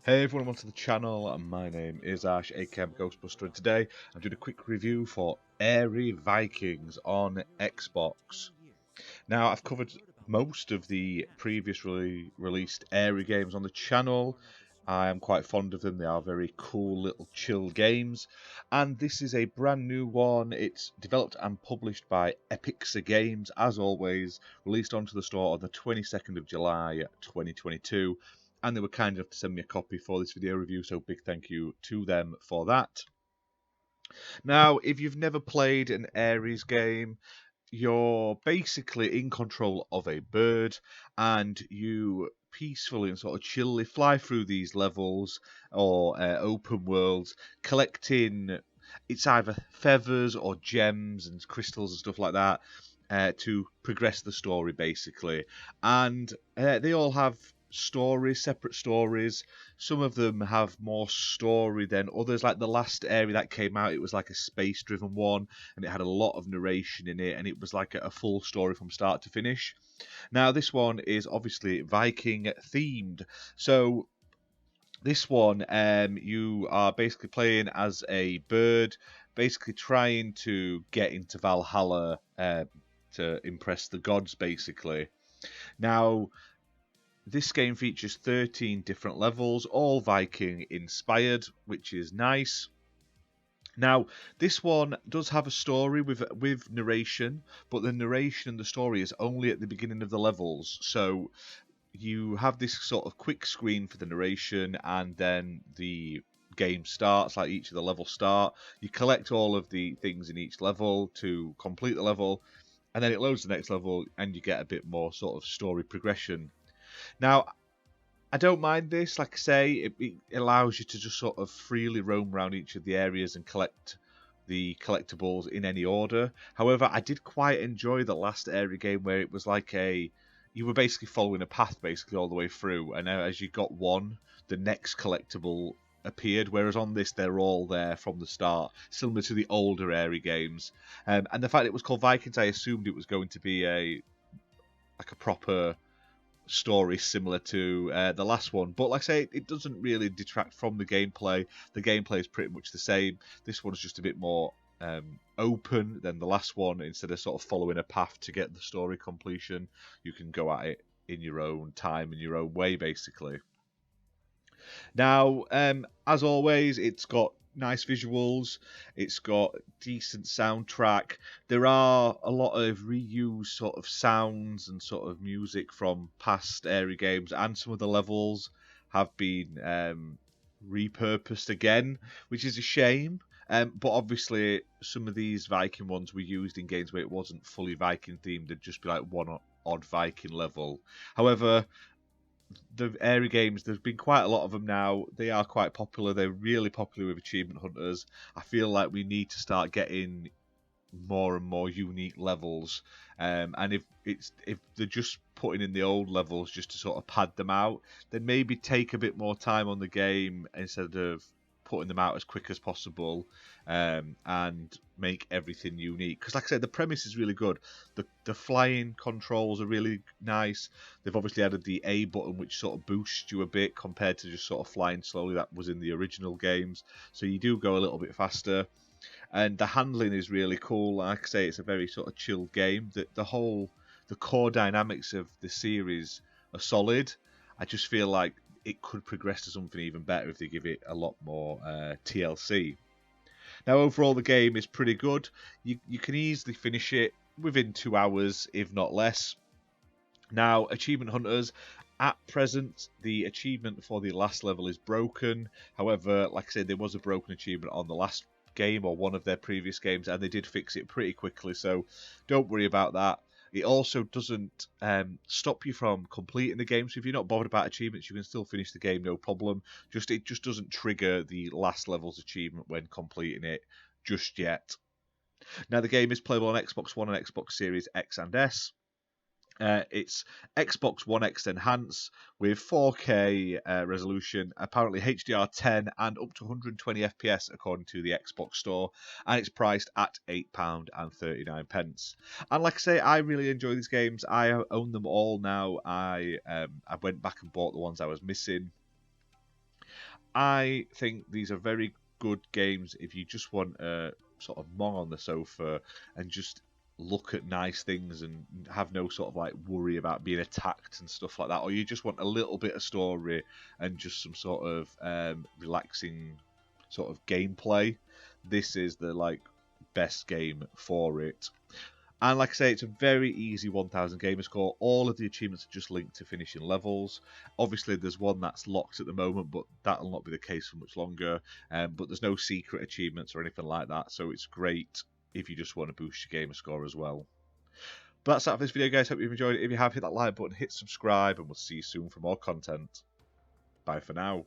Hey everyone, welcome to the channel, and my name is Ash, aka Ghostbuster, and today I'm doing a quick review for Aery Vikings on Xbox. Now, I've covered most of the previously released Aery games on the channel. I am quite fond of them. They are very cool little chill games, and this is a brand new one. It's developed and published by Epixa Games, as always, released onto the store on the 22nd of July 2022. And they were kind enough to send me a copy for this video review, so big thank you to them for that. Now, if you've never played an Ares game, you're basically in control of a bird, and you peacefully and sort of chillly fly through these levels or open worlds, collecting, it's either feathers or gems and crystals and stuff like that, to progress the story basically. And they all have stories, separate stories. Some of them have more story than others. Like the last area that came out, it was like a space-driven one, and it had a lot of narration in it, and it was like a full story from start to finish. Now this one is obviously Viking themed, so this one, you are basically playing as a bird, basically trying to get into Valhalla to impress the gods, basically. Now, this game features 13 different levels, all Viking inspired, which is nice. Now, this one does have a story with narration, but the narration and the story is only at the beginning of the levels. So you have this sort of quick screen for the narration, and then the game starts, like each of the levels start. You collect all of the things in each level to complete the level, and then it loads the next level, and you get a bit more sort of story progression. Now, I don't mind this. Like I say, it allows you to just sort of freely roam around each of the areas and collect the collectibles in any order. However, I did quite enjoy the last Aery game where it was like you were basically following a path basically all the way through, and as you got one, the next collectible appeared, whereas on this they're all there from the start, similar to the older Aery games. And the fact it was called Vikings, I assumed it was going to be a proper story similar to the last one, but like I say, it doesn't really detract from the gameplay. The gameplay is pretty much the same. This one's just a bit more open than the last one. Instead of sort of following a path to get the story completion, you can go at it in your own time, in your own way, basically. Now, as always, it's got nice visuals, it's got decent soundtrack. There are a lot of reused sort of sounds and sort of music from past Aery games, and some of the levels have been repurposed again, which is a shame. But obviously, some of these Viking ones were used in games where it wasn't fully Viking themed. They'd just be like one odd Viking level. However, the Aery games, there's been quite a lot of them now. They are quite popular. They're really popular with achievement hunters. I feel like we need to start getting more and more unique levels. And if they're just putting in the old levels just to sort of pad them out, then maybe take a bit more time on the game instead of putting them out as quick as possible, and make everything unique. Because like I said, the premise is really good. The flying controls are really nice. They've obviously added the A button, which sort of boosts you a bit compared to just sort of flying slowly that was in the original games. So you do go a little bit faster. And the handling is really cool. Like I say, it's a very sort of chilled game. The core dynamics of the series are solid. I just feel like it could progress to something even better if they give it a lot more TLC. Now, overall, the game is pretty good. You can easily finish it within 2 hours, if not less. Now, achievement hunters, at present, the achievement for the last level is broken. However, like I said, there was a broken achievement on the last game or one of their previous games, and they did fix it pretty quickly, so don't worry about that. It also doesn't stop you from completing the game, so if you're not bothered about achievements, you can still finish the game, no problem. It just doesn't trigger the last level's achievement when completing it just yet. Now, the game is playable on Xbox One and Xbox Series X and S. It's Xbox One X Enhanced with 4K resolution, apparently HDR10 and up to 120 FPS according to the Xbox Store, and it's priced at £8.39. And like I say, I really enjoy these games. I own them all now. I went back and bought the ones I was missing. I think these are very good games if you just want a sort of mong on the sofa and just look at nice things and have no sort of like worry about being attacked and stuff like that, or you just want a little bit of story and just some sort of relaxing sort of gameplay. This is the like best game for it. And like I say, it's a very easy 1000 gamer score. All of the achievements are just linked to finishing levels. Obviously, there's one that's locked at the moment, but that'll not be the case for much longer. But there's no secret achievements or anything like that, so it's great if you just want to boost your gamer score as well. But that's it for this video, guys. Hope you've enjoyed it. If you have, hit that like button, hit subscribe, and we'll see you soon for more content. Bye for now.